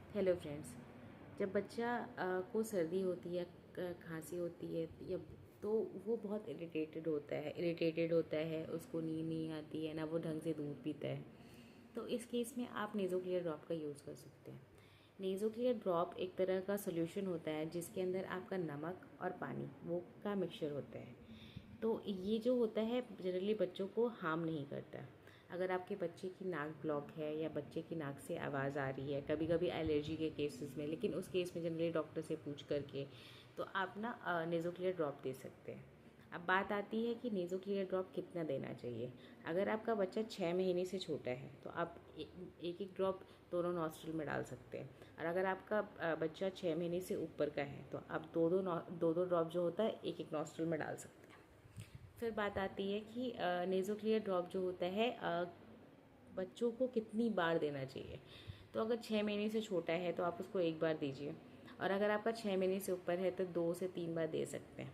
Hello friends. जब बच्चा को सर्दी होती है, खांसी होती है या तो वो बहुत इरिटेटेड होता है, उसको नींद नहीं आती है, ना वो ढंग से दूध पीता है। तो इस केस में आप नेज़ोक्लियर ड्रॉप का यूज़ कर सकते हैं। नेज़ोक्लियर ड्रॉप एक तरह का सोल्यूशन होता है जिसके अंदर आपका नमक और पानी वो का मिक्सचर होता है। तो ये जो होता है जनरली बच्चों को हार्म नहीं करता। अगर आपके बच्चे की नाक ब्लॉक है या बच्चे की नाक से आवाज़ आ रही है, कभी कभी एलर्जी के केसेस में, लेकिन उस केस में जनरली डॉक्टर से पूछ करके तो आप ना नेज़ोक्लियर ड्रॉप दे सकते हैं। अब बात आती है कि नेज़ोक्लियर ड्रॉप कितना देना चाहिए। अगर आपका बच्चा 6 महीने से छोटा है तो आप एक एक ड्रॉप दोनों नॉस्ट्रल में डाल सकते हैं। और अगर आपका बच्चा 6 महीने से ऊपर का है तो आप दो दो ड्रॉप जो होता है एक एक नॉस्ट्रल में डाल सकते हैं। फिर बात आती है कि नेज़ोक्लियर ड्रॉप जो होता है बच्चों को कितनी बार देना चाहिए। तो अगर 6 महीने से छोटा है तो आप उसको एक बार दीजिए, और अगर आपका 6 महीने से ऊपर है तो 2 से 3 बार दे सकते हैं।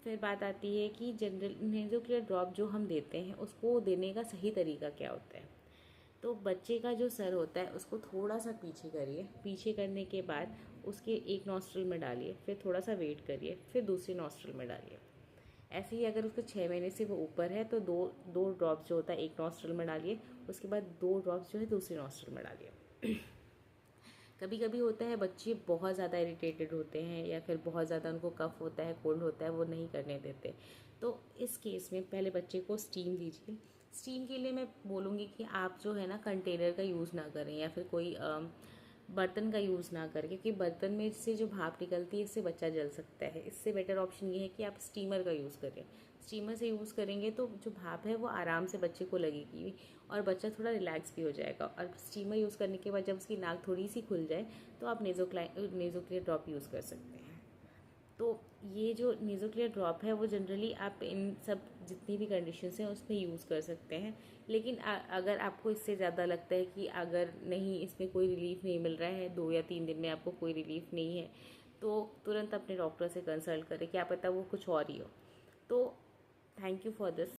फिर बात आती है कि जनरल नेज़ोक्लियर ड्रॉप जो हम देते हैं उसको देने का सही तरीका क्या होता है। तो बच्चे का जो सर होता है उसको थोड़ा सा पीछे करिए, पीछे करने के बाद उसके एक नॉस्ट्रल में डालिए, फिर थोड़ा सा वेट करिए, फिर दूसरी नॉस्ट्रल में डालिए। ऐसे ही अगर उसको 6 महीने से वो ऊपर है तो दो दो ड्रॉप्स जो होता है एक नॉस्ट्रल में डालिए, उसके बाद 2 ड्रॉप्स जो है दूसरी नॉस्ट्रल में डालिए। कभी कभी होता है बच्चे बहुत ज़्यादा इरिटेटेड होते हैं या फिर बहुत ज़्यादा उनको कफ होता है, कोल्ड होता है, वो नहीं करने देते। तो इस केस में पहले बच्चे को स्टीम दीजिए। स्टीम के लिए मैं बोलूँगी कि आप जो है ना कंटेनर का यूज़ ना करें या फिर कोई बर्तन का यूज़ ना करें, क्योंकि बर्तन में से जो भाप निकलती है इससे बच्चा जल सकता है। इससे बेटर ऑप्शन ये है कि आप स्टीमर का यूज़ करें। स्टीमर से यूज़ करेंगे तो जो भाप है वो आराम से बच्चे को लगेगी और बच्चा थोड़ा रिलैक्स भी हो जाएगा। और स्टीमर यूज़ करने के बाद जब उसकी नाक थोड़ी सी खुल जाए तो आप नेज़ोक्लियर ड्रॉप यूज़ कर सकते हैं। तो ये जो नेज़ोक्लियर ड्रॉप है वो जनरली आप इन सब जितनी भी कंडीशंस हैं उसमें यूज़ कर सकते हैं। लेकिन अगर आपको इससे ज़्यादा लगता है कि अगर नहीं, इसमें कोई रिलीफ नहीं मिल रहा है, 2 या 3 दिन में आपको कोई रिलीफ नहीं है, तो तुरंत अपने डॉक्टर से कंसल्ट करें, क्या पता वो कुछ और ही हो। तो थैंक यू फॉर दिस।